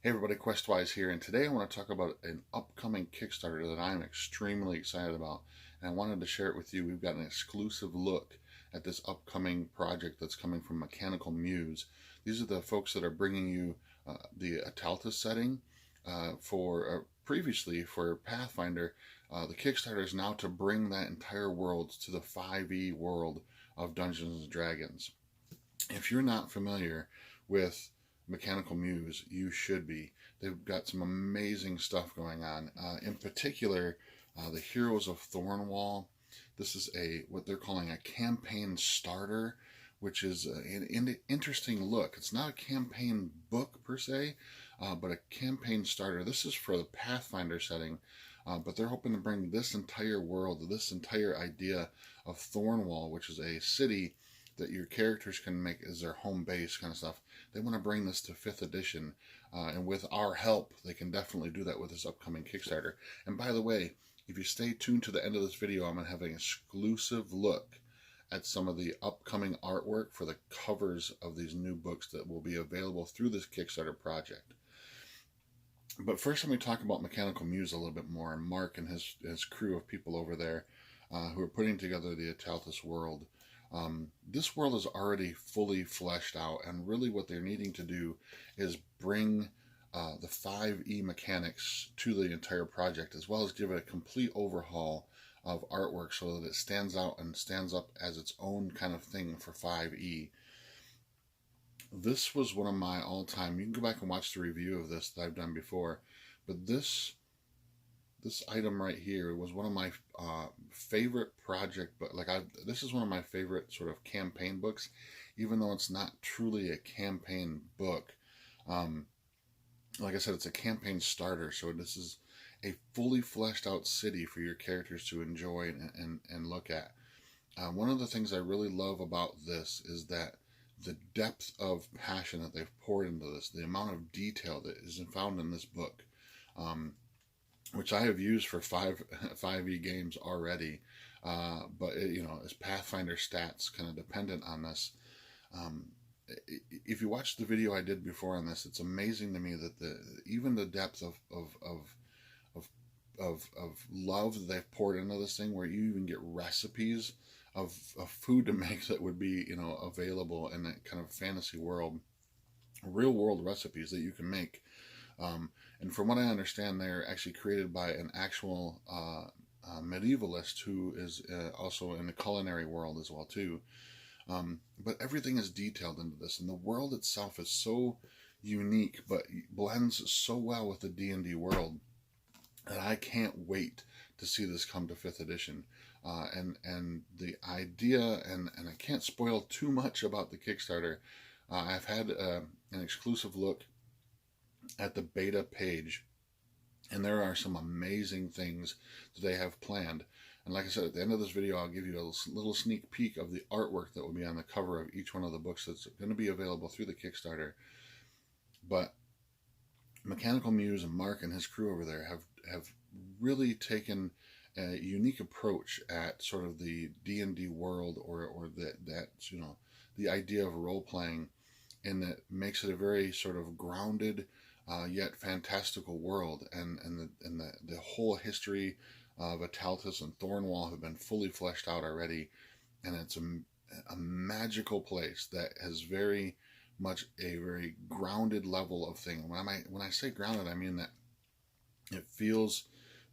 Hey everybody, Questwise here, and today I want to talk about an upcoming Kickstarter that I'm extremely excited about, and I wanted to share it with you. We've got an exclusive look at this upcoming project that's coming from Mechanical Muse. These are the folks that are bringing you the Aetaltis setting for previously for Pathfinder. The Kickstarter is now to bring that entire world to the 5e world of Dungeons & Dragons. If you're not familiar with Mechanical Muse, you should be. They've got some amazing stuff going on. In particular, the Heroes of Thornwall. This is what they're calling a campaign starter, which is an interesting look. It's not a campaign book per se, but a campaign starter. This is for the Pathfinder setting, but they're hoping to bring this entire world, this entire idea of Thornwall, which is a city that your characters can make as their home base kind of stuff. They want to bring this to 5th edition, and with our help, they can definitely do that with this upcoming Kickstarter. And by the way, if you stay tuned to the end of this video, I'm going to have an exclusive look at some of the upcoming artwork for the covers of these new books that will be available through this Kickstarter project. But first, let me talk about Mechanical Muse a little bit more, and Mark and his crew of people over there who are putting together the Aetaltis world. This world is already fully fleshed out, and really what they're needing to do is bring the 5e mechanics to the entire project, as well as give it a complete overhaul of artwork so that it stands out and stands up as its own kind of thing for 5e. This was one of my all-time, you can go back and watch the review of this that I've done before, but this item right here was one of my favorite project, but this is one of my favorite sort of campaign books, even though it's not truly a campaign book. Like I said, it's a campaign starter, so this is a fully fleshed out city for your characters to enjoy and look at. One of the things I really love about this is that the depth of passion that they've poured into this, the amount of detail that is found in this book, which I have used for 5e games already, but as Pathfinder stats kind of dependent on this. If you watch the video I did before on this, it's amazing to me that even the depth of love that they've poured into this thing, where you even get recipes of food to make that would be available in that kind of fantasy world, real world recipes that you can make. And from what I understand, they're actually created by an actual medievalist who is also in the culinary world as well too. But everything is detailed into this, and the world itself is so unique, but blends so well with the D&D world that I can't wait to see this come to 5th edition. And the idea, and I can't spoil too much about the Kickstarter. I've had an exclusive look at the beta page, and there are some amazing things that they have planned. And like I said, at the end of this video, I'll give you a little sneak peek of the artwork that will be on the cover of each one of the books that's going to be available through the Kickstarter. But Mechanical Muse and Mark and his crew over there have really taken a unique approach at sort of the D&D world, or the idea of role playing, and that makes it a very sort of grounded yet fantastical world, and the whole history of Aetaltis and Thornwall have been fully fleshed out already, and it's a magical place that has very much a very grounded level of thing. When I say grounded, I mean that it feels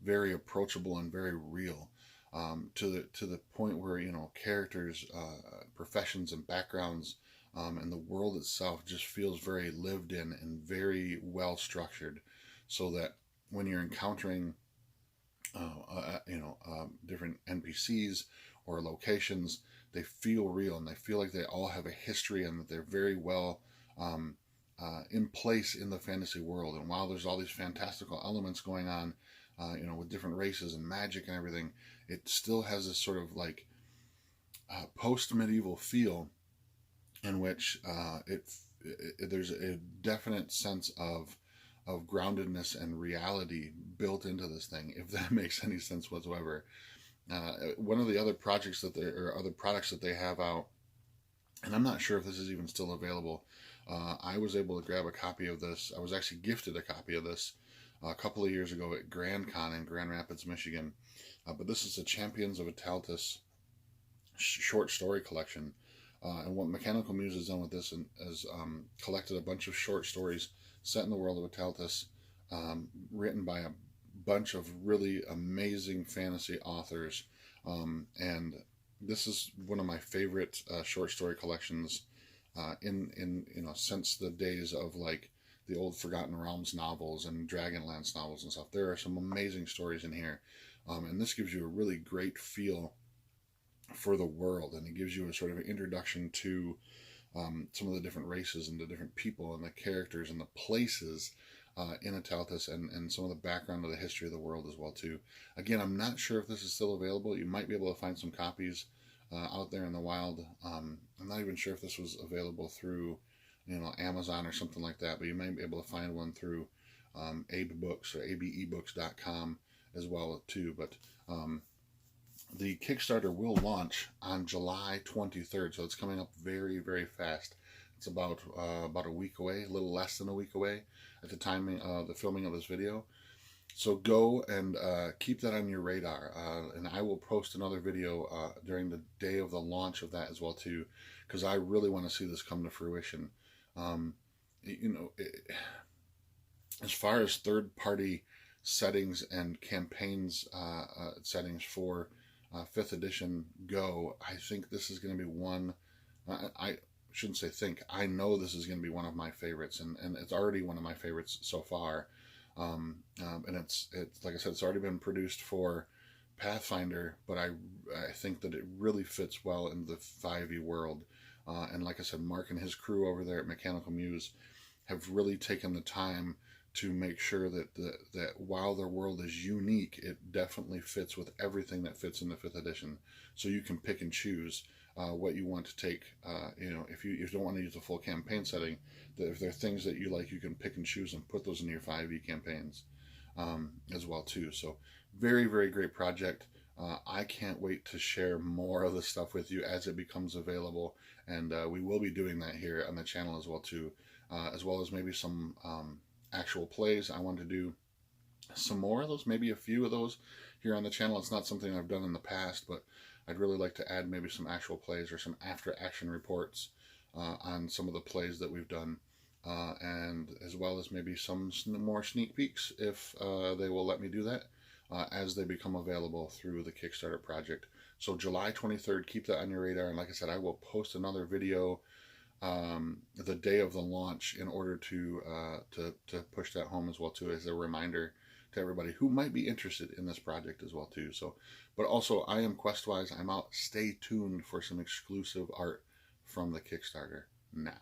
very approachable and very real, to the point where characters, professions, and backgrounds, and the world itself just feels very lived in and very well structured, so that when you're encountering different NPCs or locations, they feel real, and they feel like they all have a history, and that they're very well in place in the fantasy world. And while there's all these fantastical elements going on, with different races and magic and everything, it still has this sort of like post-medieval feel, in which there's a definite sense of groundedness and reality built into this thing, if that makes any sense whatsoever. One of the other projects other products that they have out, and I'm not sure if this is even still available, I was able to grab a copy of this. I was actually gifted a copy of this a couple of years ago at Grand Con in Grand Rapids, Michigan. But this is the Champions of Aetaltis short story collection. And what Mechanical Muse has done with this is collected a bunch of short stories set in the world of Aetaltis, written by a bunch of really amazing fantasy authors. And this is one of my favorite short story collections since the days of like the old Forgotten Realms novels and Dragonlance novels and stuff. There are some amazing stories in here, and this gives you a really great feel for the world, and it gives you a sort of an introduction to some of the different races and the different people and the characters and the places in Aetaltis, and some of the background of the history of the world as well too. Again, I'm not sure if this is still available. You might be able to find some copies out there in the wild. I'm not even sure if this was available through Amazon or something like that, but you might be able to find one through Abe Books or abebooks.com as well too. But the Kickstarter will launch on July 23rd, so it's coming up very, very fast. It's about a week away, a little less than a week away at the timing of the filming of this video. So go and keep that on your radar, and I will post another video during the day of the launch of that as well too, because I really want to see this come to fruition. As far as third-party settings and campaigns settings for 5th edition go, I think this is going to be one. I shouldn't say think. I know this is going to be one of my favorites, and it's already one of my favorites so far. And it's like I said, it's already been produced for Pathfinder, but I think that it really fits well in the 5e world. And like I said, Mark and his crew over there at Mechanical Muse have really taken the time to make sure that that while their world is unique, it definitely fits with everything that fits in the 5th edition. So you can pick and choose what you want to take. If you don't want to use the full campaign setting, if there are things that you like, you can pick and choose and put those in your 5e campaigns as well too. So very, very great project. I can't wait to share more of this stuff with you as it becomes available, and we will be doing that here on the channel as well too, as well as maybe some actual plays. I want to do some more of those, maybe a few of those here on the channel. It's not something I've done in the past, but I'd really like to add maybe some actual plays or some after action reports on some of the plays that we've done, and as well as maybe some more sneak peeks if they will let me do that as they become available through the Kickstarter project. So July 23rd, keep that on your radar, and like I said, I will post another video the day of the launch in order to push that home as well too, as a reminder to everybody who might be interested in this project as well too. So, but also I am Questwise. I'm out. Stay tuned for some exclusive art from the Kickstarter now.